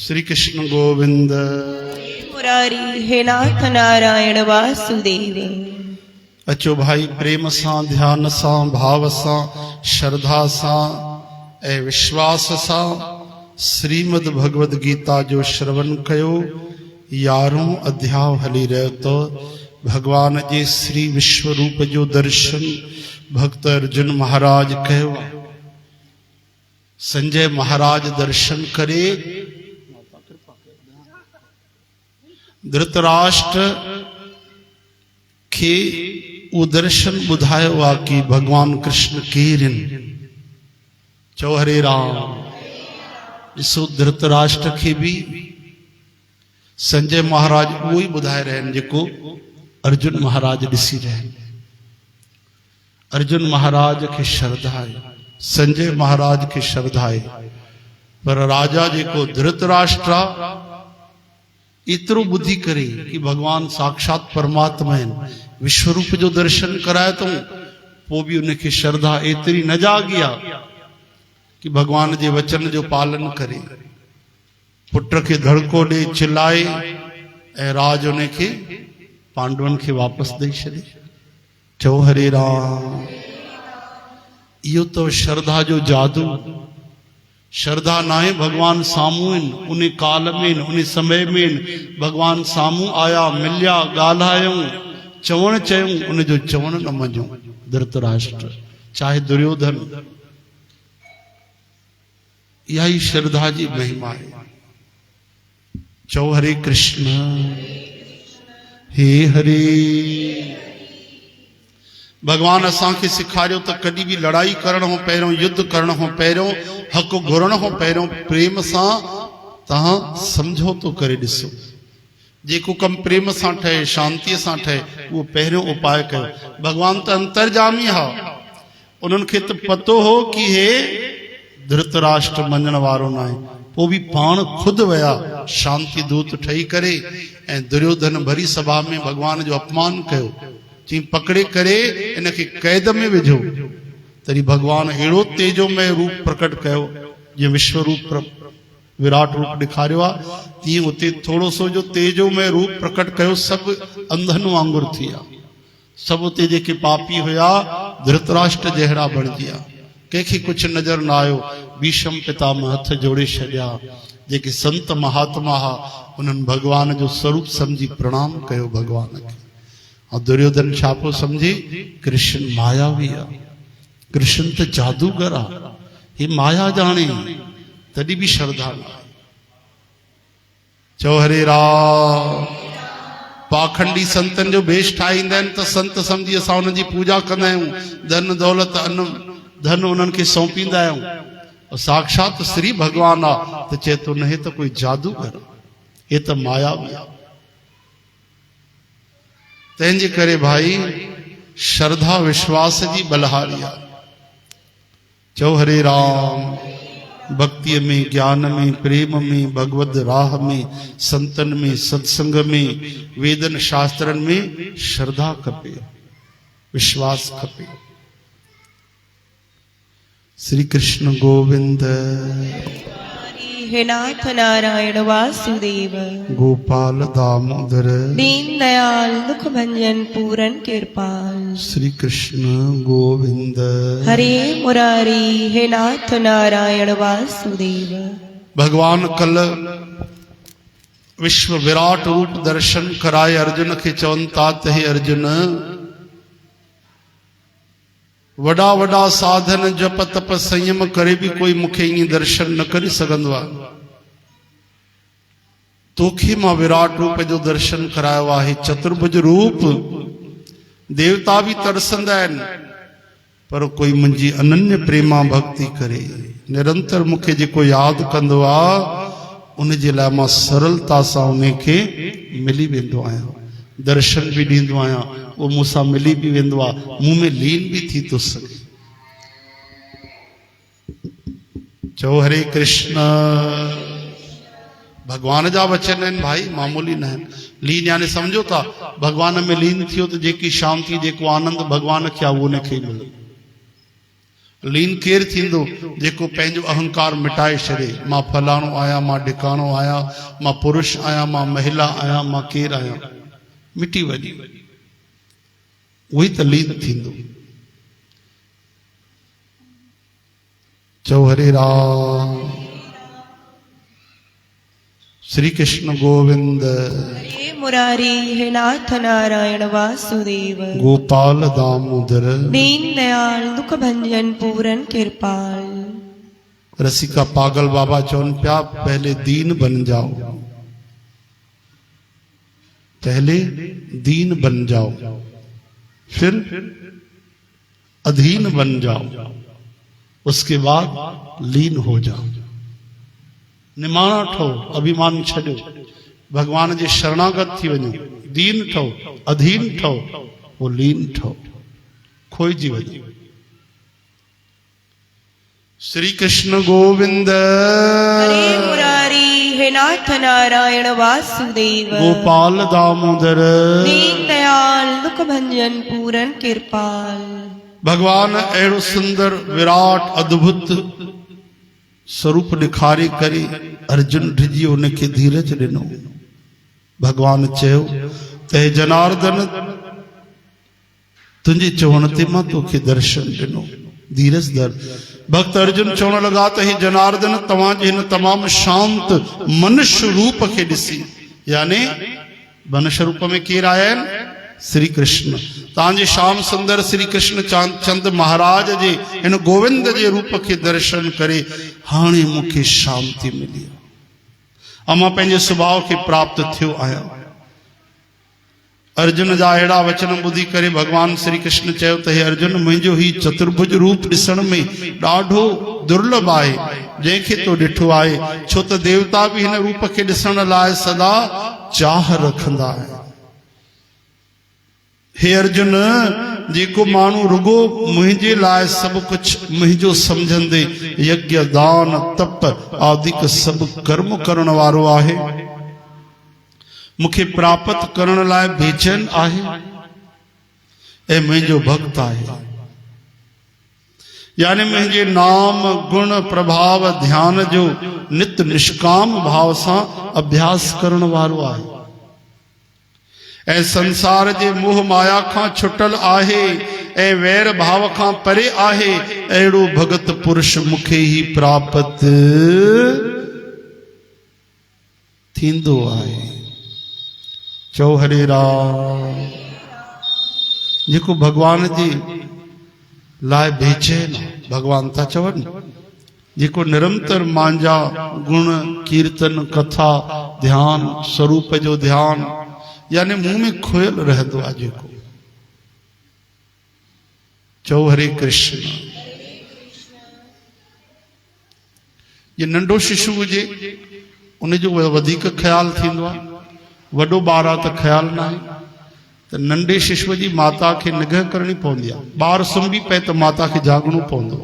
श्री कृष्ण गोविंद। मुरारी हे नाथ नारायण वासुदेव। अचो भाई प्रेम सां ध्यान सां भाव सां श्रद्धा सां ऐं विश्वास सां श्रीमद भगवद गीता जो श्रवण कयो। 11हों अध्याय हली रहियो तो भगवान जे श्री विश्व रूप जो दर्शन भक्त अर्जुन महाराज कयो। संजय महाराज दर्शन करे धृतराष्ट्र के वो दर्शन बुधायो आ कि भगवान कृष्ण केरन। चो हरे राम। ॾिसो धृतराष्ट्र के भी संजय महाराज वो ही बुधाए रहे जेको अर्जुन महाराज ॾिसी रहे। अर्जुन महाराज के श्रद्धा है, संजय महाराज के श्रद्धा है, पर राजा जेको धृतराष्ट्र इतरो बुद्धि करे कि भगवान साक्षात परमात्मा है, विश्वरूप जो दर्शन कराए तो वो भी उनकी श्रद्धा एतरी न जागिया कि भगवान के वचन जो पालन करे। पुत्र के धड़को दे चिल्लाए ऐं राज उनके पांडवन के वापस दे छे। चो हरे राम। यो तो श्रद्धा जो जादू। श्रद्धा ना है भगवान सामू उन काल में उन समय में भगवान सामू आया मिलिया गाल्हायूं चवण चयूं उन जो चवण न मञूं। धृतराष्ट्र चाहे दुर्योधन, यह ही श्रद्धा जी महिमा है। चौ हरे कृष्ण हे हरे। भगवान असांखे सिखारियो तो कभी भी लड़ाई करण हो पैरों, युद्ध करण हो पैरों, हक घुरण हो पैरों प्रेम सां तहां समझौतो करे ॾिसो। जेको कम प्रेम सां ठहे शांति सां ठहे वो पहिरियों उपाय कयो। भगवान तो अंतर्जामी हा, उन्हनि खे तो पतो हो कि हे धृतराष्ट्र मञण वारो ना है, वो भी पाण खुद वया शांति दूत ठही करे ऐं दुर्योधन भरी सभा में भगवान जो अपमान कयो। चई पकड़े करे इनके कैद में विझो। तरी भगवान अहिड़ो तेजो में रूप प्रकट कयो जो विश्व रूप विराट रूप दिखारियो आ, तीअं उते थोड़ो सो जो तेजो में रूप प्रकट कयो सब अंधन वांगुर थिया। सब उते जेके पापी हुया धृतराष्ट्र जहिड़ा बणिजिया। कंहिंखे कुछ नजर न आयो। भीष्म पितामह हथ जोड़े छॾिया। जेके संत महात्मा हा उन्हनि भगवान जो स्वरूप समझी प्रणाम कयो भगवान के। और दुर्योधन छापो समझी कृष्ण मायावी आ, कृष्ण तो जादूगर आ, ये माया जाने तभी भी श्रद्धा न। चो हरे राम। पाखंडी संतन जो भेष ठाहींदा आहिनि त संत समझी असां उन्हनि जी पूजा कंदा आहियूं, धन दौलत अन्न धन उन्हनि खे सौंपींदा आहियूं। और साक्षात श्री भगवान आ तो चए तो न हे तो कोई जादूगर, ये तो मायावी आ। तंहिंजे करे भाई श्रद्धा विश्वास जी बलहारी आ। चो हरे राम। भक्ति में, ज्ञान में, प्रेम में, भगवद राह में, संतन में, सत्संग में, वेदन शास्त्रन में श्रद्धा खपे, विश्वास खपे। श्री कृष्ण गोविंद। हे नाथ नारायण वासुदेव। गोपाल दामोदर दीन दयाल दुख भंजन पूरन कृपाल। श्री कृष्ण गोविंद। हरे मुरारी हे नाथ नारायण वासुदेव। भगवान कल विश्व विराट रूप दर्शन कराए अर्जुन के चवन तात हे अर्जुन वड़ा वड़ा साधन जप तप संयम करे भी कोई मुखे ईअं दर्शन न करे सघंदो आहे। तोखे मां विराट रूप जो दर्शन करायो आहे। चतुर्भुज रूप देवता भी तरसंदा आहिनि, पर कोई मुंहिंजी अनन्य प्रेमा भक्ति करे निरंतर मुखे जेको यादि कंदो आहे उन जे लाइ मां सरलता सां उनखे मिली वेंदो आहियां, दर्शन भी ॾींदो आहियां, वो मूंसां मिली भी वेंदो आहे, मुंह में लीन भी थी तो सके। चो हरे कृष्ण। भगवान जा वचन आहिनि भाई, मामूली न आहिनि। लीन यानी समझो था भगवान में लीन थियो तो जेकी शांति जेको आनंद भगवान खे आहे उहो उनखे मिले। लीन केर थींदो जेको पंहिंजो अहंकार मिटाए छॾे, मां फलाणो आहियां, मां ढिकाणो आहियां, मां पुरुष आहियां, मां महिला आहियां, मां केर आहियां, मिटी वञे, उही त लीन थींदो। चओ हरे राम। श्री कृष्ण गोविंद। हरे मुरारी हे नाथ नारायण वासुदेव। गोपाल दामोदर। दीन दयाल दुख भंजन पूरन कृपाल। रसिका पागल बाबा चौन प्या पहले दीन बन जाओ, पहले दीन बन जाओ, फिर अधीन बन जाओ, उसके बाद लीन हो जाओ। निमाणा ठो, अभिमान छॾियो, भगवान जे शरणागत थी वञो, दीन ठो, अधीन ठो, वो लीन ठो, खोइजी वञो। श्री कृष्ण गोविंद। हरे मुरारी हे नाथ नारायण वासुदेव। गोपाल दामोदर। दीन दयाल दुख भंजन पूरन कृपाल। भगवान अहिड़ो सुंदर विराट अद्भुत स्वरूप ॾेखारे करे अर्जुन डिॼी उनखे धीरज ॾिनो। भगवान चयो त हे जनार्दन, तुंहिंजे चवण ते मां तोखे दर्शन ॾिनो, धीरज धर। भक्त अर्जुन चवण लॻा त हे जनार्दन, तव्हांजे हिन तमामु शांत मनुष्य रूप खे ॾिसी, यानी मनुष्य रूप में केर आया आहिनि? श्री कृष्ण। तव्हांजे श्याम सुंदर श्री कृष्ण चंद महाराज जे हिन गोविंद जे रूप खे दर्शन करे हाणे मूंखे शांति मिली, ऐं मां पंहिंजे स्वभाव खे प्राप्त थियो आहियां। अर्जुन जा अहिड़ा वचन ॿुधी करे भगवान श्री कृष्ण चयो त हे अर्जुन, मुंहिंजो ही चतुर्भुज रूप ॾिसण में ॾाढो दुर्लभ आहे, जंहिंखे तो ॾिठो आहे, छो त देवता बि हिन रूप खे ॾिसण लाइ सदा चाह रखंदा आहिनि। हे अर्जुन, जेको माण्हू रुगो मुंहिंजे लाइ सभु कुझु मुंहिंजो सम्झंदे यज्ञ दान तप आदिक सभु कर्म करण वारो आहे, मूंखे प्राप्त करण लाइ बेचैन आहे ऐं मुंहिंजो भक्त आहे, यानी मुंहिंजे नाम गुण प्रभाव ध्यान जो नित निष्काम भाव सां अभ्यास करण वारो आहे ऐं संसार जे मोह माया खां छुटल आहे ऐं वैर भाव खां परे आहे। अहिड़ो भगत पुरुष मूंखे ही प्राप्त थींदो आहे। चओ हरे राम। जेको भगवान जे लाइ बेचैन, भगवान था चवनि, जेको निरंतर मांजा गुण कीर्तन कथा ध्यान स्वरूप जो ध्यान यानी मुंह में खोयल रहंदो आहे, जेको चओ हरे कृष्ण। ये नंढो शिशु हुजे उनजो वधीक ख्याल थींदो आहे, वॾो ॿार आहे त ख्याल न आहे। त नंढे शिशुअ जी माता खे निगाह करणी पवंदी आहे। ॿार सुम्ही पए त माता खे जागणो पवंदो,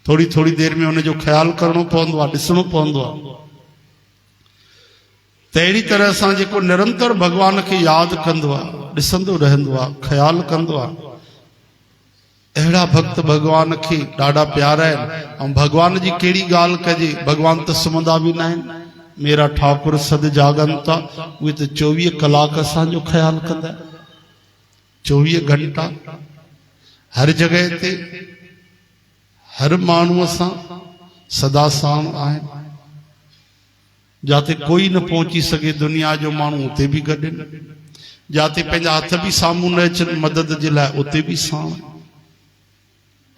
थोड़ी थोड़ी देर में उनजो ख्याल करणो पवंदो आहे, ॾिसणो पवंदो आहे। त अहिड़ी तरह सां जेको निरंतर भगवान खे यादि कंदो आहे, ॾिसंदो रहंदो आहे, ख्याल कंदो आहे, अहिड़ा भक्त भगवान खे ॾाढा प्यारा आहिनि। ऐं भगवान जी कहिड़ी ॻाल्हि कजे, भगवान त सुम्हंदा बि न आहिनि। मेरा ठाकुर सद जागंता, उहे त 24 कलाक असांजो ख्याल कंदा, 24 घंटा हर जॻह ते हर माण्हूअ सां सदा साण आहिनि। जाते कोई न पहुची सके दुनिया जो माण्हू उते बि गॾु आहिनि, जाते पंहिंजा हथ बि साम्हूं न अचनि मदद जे लाइ उते बि साण,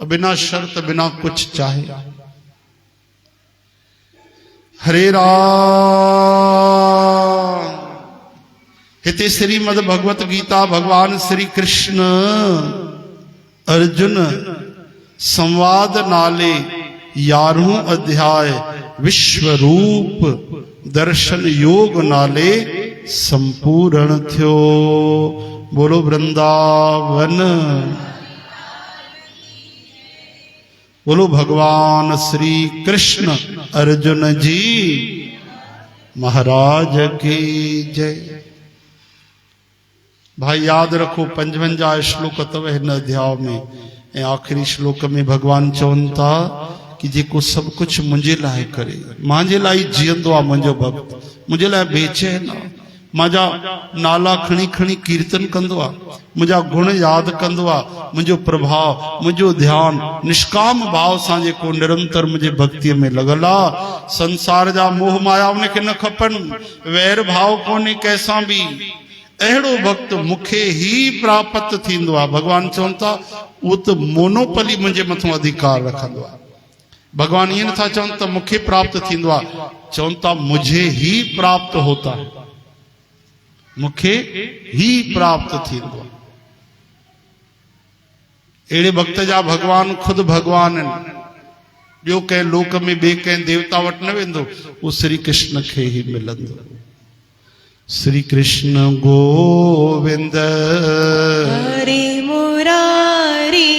बिना शर्त बिना कुछ चाहे। हरे राम। हिते श्रीमद भगवत गीता भगवान श्री कृष्ण अर्जुन संवाद नाले 11हों अध्याय विश्व रूप दर्शन योग नाले संपूर्ण थियो। बोलो वृंदावन, बोलो भगवान श्री कृष्ण अर्जुन जी महाराज की जय। भाई याद रखो 55 श्लोक अथव हिन अध्याय में, ऐं आख़िरी श्लोक में भगवान चवनि था कि जेको सभु कुझु मुंहिंजे लाइ करे, मुंहिंजे लाइ जीअंदो आहे मुंहिंजो भक्त, मुंहिंजे लाइ बेचैन आहे, मुंहिंजा नाला खणी खणी कीर्तन कंदो आहे, मुंहिंजा गुण यादि कंदो आहे, मुंहिंजो प्रभाव, मुंहिंजो ध्यानु निष्काम भाव सां जेको निरंतर मुंहिंजे भक्तीअ में लॻल आहे, संसार जा मोह माया उनखे न खपनि, वैर भाव कोन्हे कंहिंसां बि, अहिड़ो भक्त मूंखे ई प्राप्त थींदो आहे। भगवान चवनि था उहो त मोनोपली मुंहिंजे मथां अधिकार रखंदो आहे। भगवान ईअं नथा चवनि त मूंखे प्राप्त थींदो आहे, चवनि था मुझे ही प्राप्त होता है, मूंखे ही प्राप्त थींदो आहे। अहिड़े भक्त जा भगवान खुद भगवान आहिनि, ॿियो कंहिं लोक में ॿिए कंहिं देवता वटि न वेंदो, उहो श्री कृष्ण खे ई मिलंदो। श्री कृष्ण गोविंद हरे मुरारी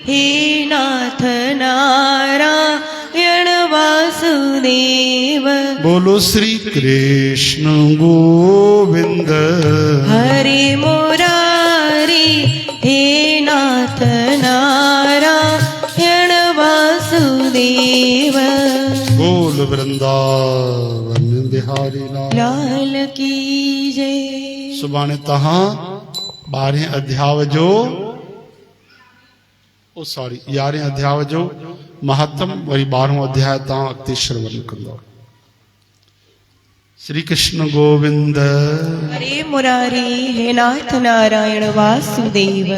हे नाथ नारायण वासुदेव। बोलो श्री कृष्ण गोविंद हरे मुरारी हे नाथ नारायण वासुदेव। बोल वृंदावन बिहारी लाल की जय। सुभाणे तहां 12 अध्याय जो 11 अध्याय जो महत्तम वरी 12 अध्याय तहां अॻिते श्रवण कंदो। श्री कृष्ण गोविंद। हरे मुरारी हे नाथ नारायण वासुदेव।